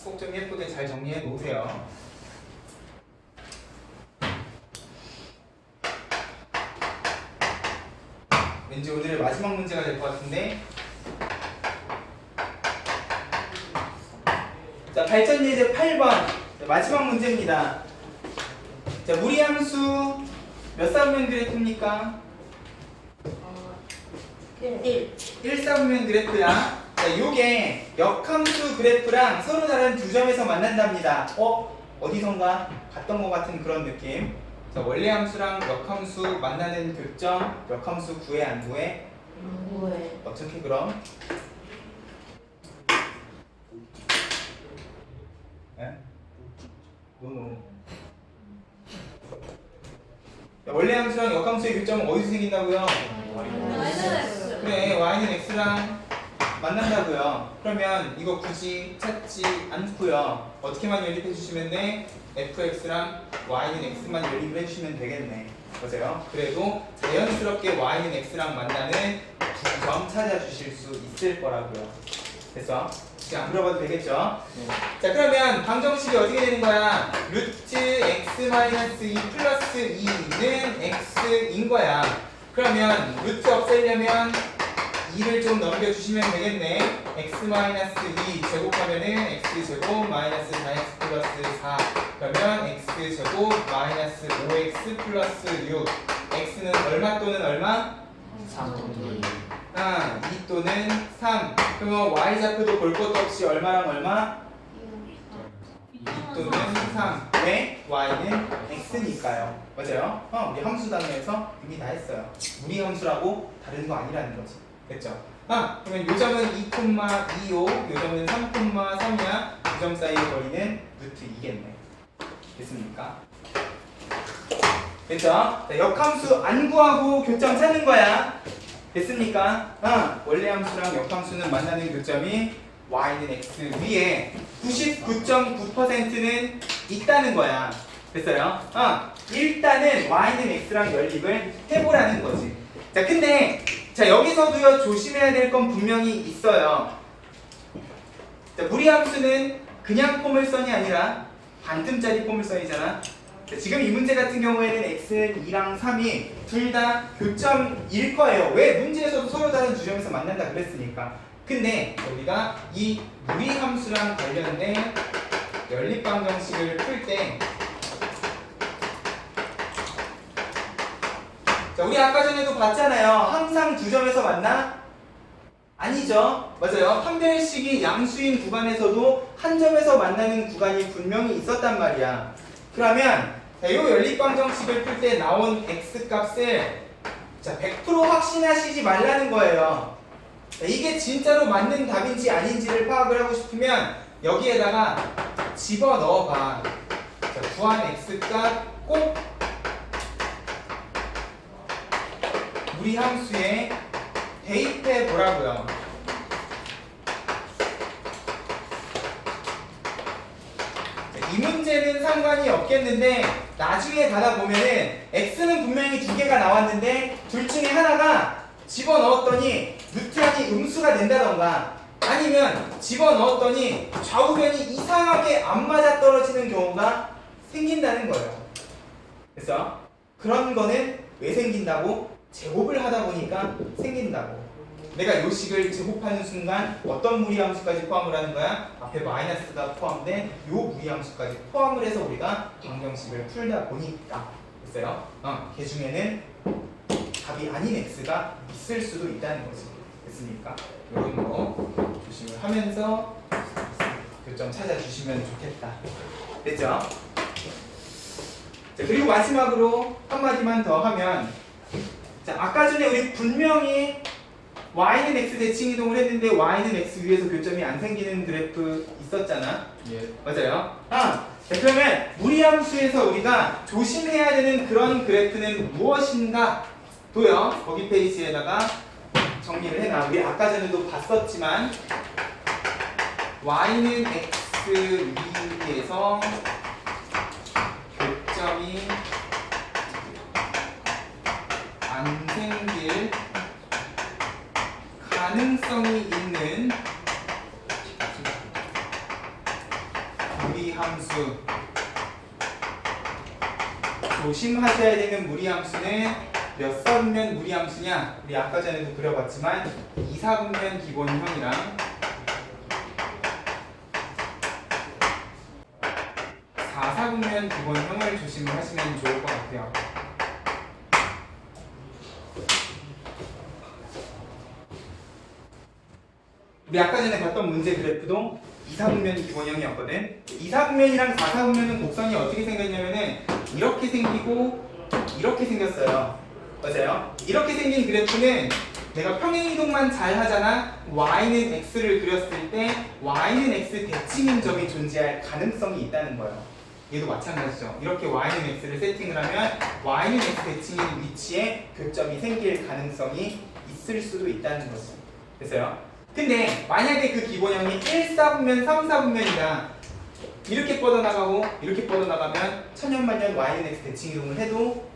A: 꼭 좀 예쁘게 잘 정리해 놓으세요. 왠지 오늘의 마지막 문제가 될 것 같은데. 자, 발전 예제 8번 마지막 문제입니다. 자, 무리함수 몇 사분면 그래프입니까?
B: 1.
A: 1사분면 그래프야. 자, 요게 역함수 그래프랑 서로 다른 두 점에서 만난답니다. 어디선가 봤던 것 같은 그런 느낌. 자, 원래 함수랑 역함수 만나는 교점, 역함수 구해 안 구해?
B: 뭐해?
A: 어떻게 그럼? 에? 노노. 원래 함수랑 역함수의 교점은 어디서 생긴다고요?
C: 마이너스.
A: 그래, y는 x랑 만난다고요. 그러면 이거 굳이 찾지 않고요. 어떻게만 연립해 주시면 돼? fx랑 y는 x만 연립을 해주시면 되겠네. 맞아요? 그래도 자연스럽게 y는 x랑 만나는 두 점 찾아주실 수 있을 거라고요. 됐어? 지금 안 물어봐도 되겠죠? 자, 그러면 방정식이 어떻게 되는 거야? 루트 x-2 플러스 2는 x인 거야. 그러면 루트 없애려면 2를 좀 넘겨주시면 되겠네. x-2 제곱하면은 x제곱 마이너스 4x 플러스 4 그러면 x제곱 마이너스 5x 플러스 6 x는 얼마 또는 얼마? 2 또는 3 그러면 y좌표도 볼 것도 없이 얼마랑 얼마? 2 또는 3 왜? y는 x니까요. 맞아요? 우리 함수 단위에서 이미 다 했어요. 무리 함수라고 다른 거 아니라는 거지. 됐죠? 그러면 요 점은 2,25, 요 점은 3,3이야. 이 점 사이의 거리는 루트 2겠네. 됐습니까? 됐죠? 자, 역함수 안 구하고 교점 찾는 거야. 됐습니까? 원래 함수랑 역함수는 만나는 교점이 y는 x 위에 99.9%는 있다는 거야. 됐어요? 일단은 y는 x랑 연립을 해보라는 거지. 자, 근데 자, 여기서도요 조심해야 될 건 분명히 있어요. 자, 무리함수는 그냥 포물선이 아니라 반틈짜리 포물선이잖아. 자, 지금 이 문제 같은 경우에는 x는 2랑 3이 둘 다 교점일 거예요. 왜? 문제에서도 서로 다른 두 점에서 만난다 그랬으니까. 근데 우리가 이 무리함수랑 관련된 연립방정식을 풀 때 자, 우리 아까 전에도 봤잖아요. 항상 두 점에서 만나? 아니죠. 맞아요. 판별식이 양수인 구간에서도 한 점에서 만나는 구간이 분명히 있었단 말이야. 그러면 자, 이 연립방정식을 풀 때 나온 x값을 자, 100% 확신하시지 말라는 거예요. 자, 이게 진짜로 맞는 답인지 아닌지를 파악을 하고 싶으면 여기에다가 집어넣어봐. 자, 구한 x값 꼭 무리함수에 대입해 보라고요. 이 문제는 상관이 없겠는데 나중에 가다 보면은 x는 분명히 두 개가 나왔는데 둘 중에 하나가 집어넣었더니 루트란이 음수가 된다던가 아니면 집어넣었더니 좌우변이 이상하게 안 맞아떨어지는 경우가 생긴다는 거예요. 그래서 그런 거는 왜 생긴다고? 제곱을 하다 보니까 생긴다고. 내가 요 식을 제곱하는 순간 어떤 무리함수까지 포함을 하는 거야? 앞에 마이너스가 포함된 요 무리함수까지 포함을 해서 우리가 방정식을 풀다 보니까 됐어요? 걔 중에는 답이 아닌 x가 있을 수도 있다는 거지. 됐습니까? 이런 거 조심을 하면서 교점 찾아주시면 좋겠다. 됐죠? 자, 그리고 마지막으로 한마디만 더 하면 자, 아까 전에 우리 분명히 y는 x 대칭 이동을 했는데 y는 x 위에서 교점이 안 생기는 그래프 있었잖아.
D: 예.
A: 맞아요. 자, 그러면 무리함수에서 우리가 조심해야 되는 그런 그래프는 무엇인가? 도요. 거기 페이지에다가 정리를 해놔. 우리 아까 전에도 봤었지만 y는 x 위에서 교점이 안 생길 가능성이 있는 무리함수, 조심하셔야 되는 무리함수는 몇 사분면 무리함수냐? 우리 아까 전에도 그려봤지만 2사분면 기본형이랑 4사분면 기본형을 조심을 하시면 좋을 것 같아요. 우리 아까 전에 봤던 문제 그래프도 2사분면 기본형이었거든. 2사분면이랑 4사분면은 곡선이 어떻게 생겼냐면은 이렇게 생기고 이렇게 생겼어요. 맞아요? 이렇게 생긴 그래프는 내가 평행이동만 잘 하잖아. y는 x를 그렸을 때 y는 x 대칭인 점이 존재할 가능성이 있다는 거예요. 얘도 마찬가지죠. 이렇게 y는 x를 세팅을 하면 y는 x 대칭인 위치에 교점이 생길 가능성이 있을 수도 있다는 거지. 됐어요? 근데 만약에 그 기본형이 1사분면, 3사분면이다. 이렇게 뻗어나가고 이렇게 뻗어나가면 천년만년 y는 x 대칭 이동을 해도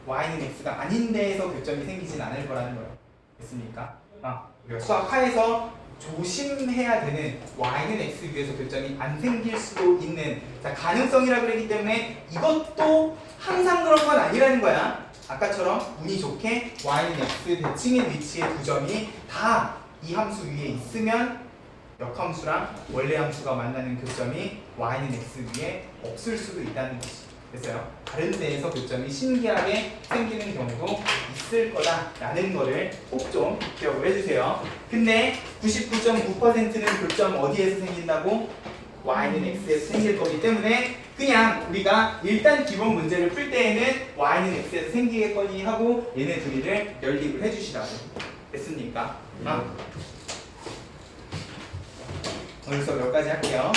A: y는 x가 아닌 데에서 교점이 생기진 않을 거라는 거예요. 됐습니까? 우리가 수학 하에서 조심해야 되는 y는 x 위에서 교점이 안 생길 수도 있는 가능성이라 그러기 때문에 이것도 항상 그런 건 아니라는 거야. 아까처럼 운이 좋게 y는 x 대칭인 위치의 두 점이 다 이 함수 위에 있으면 역함수랑 원래 함수가 만나는 교점이 y는 x 위에 없을 수도 있다는 거지. 됐어요? 다른 데에서 교점이 신기하게 생기는 경우도 있을 거다라는 거를 꼭 좀 기억을 해주세요. 근데 99.9%는 교점 어디에서 생긴다고? y는 x에서 생길 거기 때문에 그냥 우리가 일단 기본 문제를 풀 때에는 y는 x에서 생기겠거니 하고 얘네 둘이를 연립을 해주시라고. 됐습니까? 오늘 수업 여기까지 할게요.